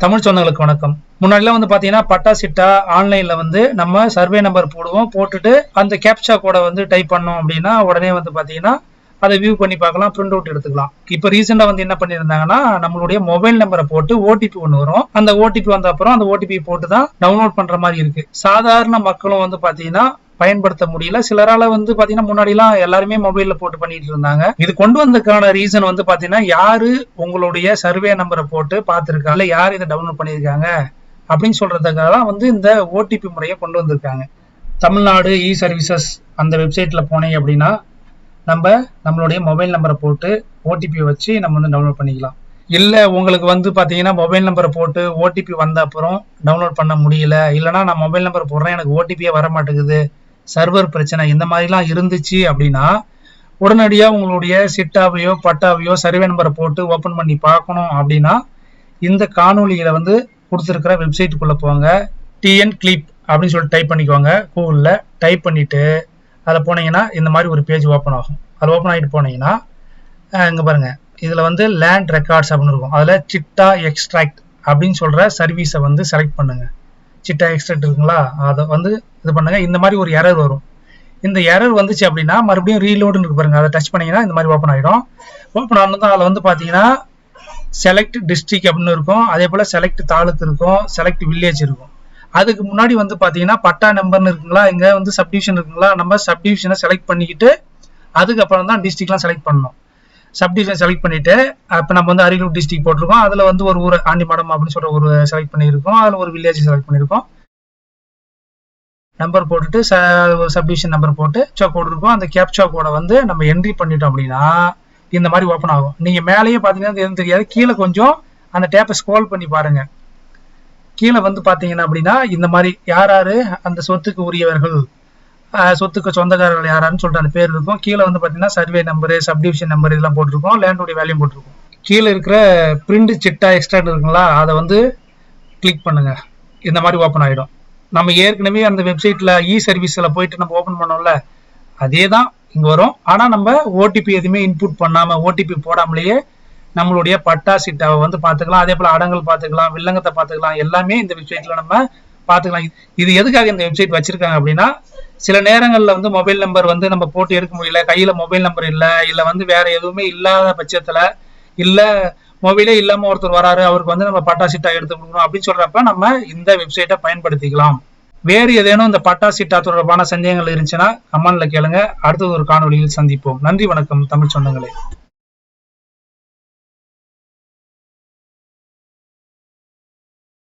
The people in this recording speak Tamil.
தமிழ் சொந்தங்களுக்கு வணக்கம். முன்னாடிலாம் வந்து பாத்தீங்கன்னா பட்டா சிட்டா ஆன்லைன்ல வந்து நம்ம சர்வே நம்பர் போடுவோம், போட்டுட்டு அந்த கேப்சா கோட வந்து டைப் பண்ணோம் அப்படின்னா உடனே வந்து பாத்தீங்கன்னா அதை வியூ பண்ணி பார்க்கலாம், பிரிண்ட் அவுட் எடுத்துக்கலாம். இப்போ ரீசெண்டா வந்து என்ன பண்ணியிருந்தாங்கன்னா நம்மளுடைய மொபைல் நம்பரை போட்டு ஓடிபி ஒன்று வரும். அந்த ஓடிபி வந்த அப்புறம் அந்த ஓடிபி போட்டு தான் டவுன்லோட் பண்ற மாதிரி இருக்கு. சாதாரண மக்களும் வந்து பாத்தீங்கன்னா பயன்படுத்த முடியல. சிலரால வந்து பாத்தீங்கன்னா முன்னாடி எல்லாம் எல்லாருமே மொபைல்ல போட்டு பண்ணிட்டு இருந்தாங்க. இது கொண்டு வந்ததுக்கான ரீசன் வந்து பாத்தீங்கன்னா யாரு உங்களுடைய சர்வே நம்பரை போட்டு பார்த்திருக்காங்க, இல்ல யாரு இதை டவுன்லோட் பண்ணியிருக்காங்க அப்படின்னு சொல்றதுக்காக தான் வந்து இந்த ஓடிபி முறையை கொண்டு வந்திருக்காங்க. தமிழ்நாடு இ சர்வீசஸ் அந்த வெப்சைட்ல போனீங்க அப்படின்னா நம்மளுடைய மொபைல் நம்பரை போட்டு ஓடிபி வச்சு நம்ம வந்து டவுன்லோட் பண்ணிக்கலாம். இல்ல உங்களுக்கு வந்து பாத்தீங்கன்னா மொபைல் நம்பரை போட்டு ஓடிபி வந்த அப்புறம் டவுன்லோட் பண்ண முடியல, இல்லைன்னா நான் மொபைல் நம்பர் போடுறேன் எனக்கு ஓடிபியே வர மாட்டேங்குது, சர்வர் பிரச்சனை, இந்த மாதிரிலாம் இருந்துச்சு அப்படின்னா உடனடியா உங்களுடைய சிட்டாவையோ பட்டாவையோ சர்வே நம்பரை போட்டு ஓபன் பண்ணி பார்க்கணும் அப்படின்னா இந்த காணொலியில வந்து கொடுத்துருக்கிற வெப்சைட்டுக்குள்ள போங்க. டிஎன் கிளிப் அப்படின்னு சொல்லிட்டு டைப் பண்ணிக்கோங்க. கூகுள்ல டைப் பண்ணிட்டு அதில் போனீங்கன்னா இந்த மாதிரி ஒரு பேஜ் ஓப்பன் ஆகும். அது ஓப்பன் ஆகிட்டு போனீங்கன்னா இங்கே பாருங்க, இதில் வந்து லேண்ட் ரெக்கார்ட்ஸ் அப்படின்னு இருக்கும். அதில் சிட்டா எக்ஸ்ட்ராக்ட் அப்படின்னு சொல்கிற சர்வீஸை வந்து செலக்ட் பண்ணுங்க. சிட்டா எக்ஸ்ட்ராக்ட் இருக்குங்களா, அதை வந்து இது பண்ணுங்க. இந்த மாதிரி ஒரு எரர் வரும். இந்த எரர் வந்துச்சு அப்படின்னா மறுபடியும் ரீலோடுன்னு இருக்கு பாருங்க, அதை டச் பண்ணீங்கன்னா இந்த மாதிரி ஓப்பன் ஆகிடும். ஓப்பன் ஆனதும் அதில் வந்து பார்த்தீங்கன்னா செலக்ட் டிஸ்ட்ரிக்ட் அப்படின்னு இருக்கும், அதே போல் செலக்ட் தாலுக்கு இருக்கும், செலக்ட் வில்லேஜ் இருக்கும். அதுக்கு முன்னாடி வந்து பாத்தீங்கன்னா பட்டா நம்பர்னு இருக்குங்களா, இங்க வந்து சப்டிவிஷன் இருக்குங்களா, நம்ம சப்டிவிஷனை செலக்ட் பண்ணிக்கிட்டு அதுக்கப்புறம் தான் டிஸ்ட்ரிக்ட்லாம் செலக்ட் பண்ணணும். சப்டிவிஷன் செலக்ட் பண்ணிட்டு இப்போ நம்ம வந்து அரியலூர் டிஸ்ட்ரிக்ட் போட்டிருக்கோம், அதுல வந்து ஒரு ஊர் ஆண்டிமடம் அப்படின்னு சொல்ற ஒரு செலக்ட் பண்ணியிருக்கோம், அதுல ஒரு வில்லேஜ் செலக்ட் பண்ணியிருக்கோம். நம்பர் போட்டுட்டு சப்டிவிஷன் நம்பர் போட்டு கேப்சா கோட் இருக்கும். அந்த கேப்சா கோடை வந்து நம்ம என்ட்ரி பண்ணிட்டோம் அப்படின்னா இந்த மாதிரி ஓப்பன் ஆகும். நீங்க மேலேயே பாத்தீங்கன்னா எதுவும் தெரியாது, கீழே கொஞ்சம் அந்த டேப்பை ஸ்க்ரோல் பண்ணி பாருங்க. கீழே வந்து பாத்தீங்கன்னா அப்படின்னா இந்த மாதிரி யாராரு அந்த சொத்துக்கு உரியவர்கள், சொத்துக்கு சொந்தக்காரர்கள் யாராருன்னு சொல்லிட்டு அந்த பேர் இருக்கும். கீழே வந்து பாத்தீங்கன்னா சர்வே நம்பரு, சப்டிவிஷன் நம்பர் இதெல்லாம் போட்டிருக்கோம், லேண்டோடைய வேல்யூ போட்டிருக்கோம். கீழே இருக்கிற பிரிண்ட் சிட்டா எக்ஸ்ட்ராக்ட் இருக்குங்களா, அதை வந்து கிளிக் பண்ணுங்க. இந்த மாதிரி ஓப்பன் ஆகிடும். நம்ம ஏற்கனவே அந்த வெப்சைட்ல இ சர்வீஸ்ல போயிட்டு நம்ம ஓப்பன் பண்ணோம்ல, அதே தான் இங்க வரும். ஆனா நம்ம ஓடிபி எதுவுமே இன்புட் பண்ணாம ஓடிபி போடாமலேயே நம்மளுடைய பட்டா சிட்டாவை வந்து பார்த்துக்கலாம், அதே போல அடங்கல் பார்த்துக்கலாம், வில்லங்கத்தை பார்த்துக்கலாம், எல்லாமே இந்த வெப்சைட்ல நம்ம பார்த்துக்கலாம். இது எதுக்காக இந்த வெப்சைட் வச்சிருக்காங்க அப்படின்னா சில நேரங்களில் வந்து மொபைல் நம்பர் வந்து நம்ம போட்டு எடுக்க முடியல, கையில மொபைல் நம்பர் இல்லை வந்து வேற எதுவுமே இல்லாத பட்சத்துல, இல்ல மொபைலே இல்லாம ஒருத்தர் வராரு அவருக்கு வந்து நம்ம பட்டா சிட்டா எடுத்து கொடுக்கணும் அப்படின்னு சொல்றப்ப நம்ம இந்த வெப்சைட்டை பயன்படுத்திக்கலாம். வேறு ஏதேனும் இந்த பட்டா சிட்டா தொடர்பான சந்தேகங்கள் இருந்துச்சுன்னா கமெண்ட்ல கேளுங்க. அடுத்தது ஒரு காணொலியில் சந்திப்போம். நன்றி, வணக்கம் தமிழ் சொந்தங்களே.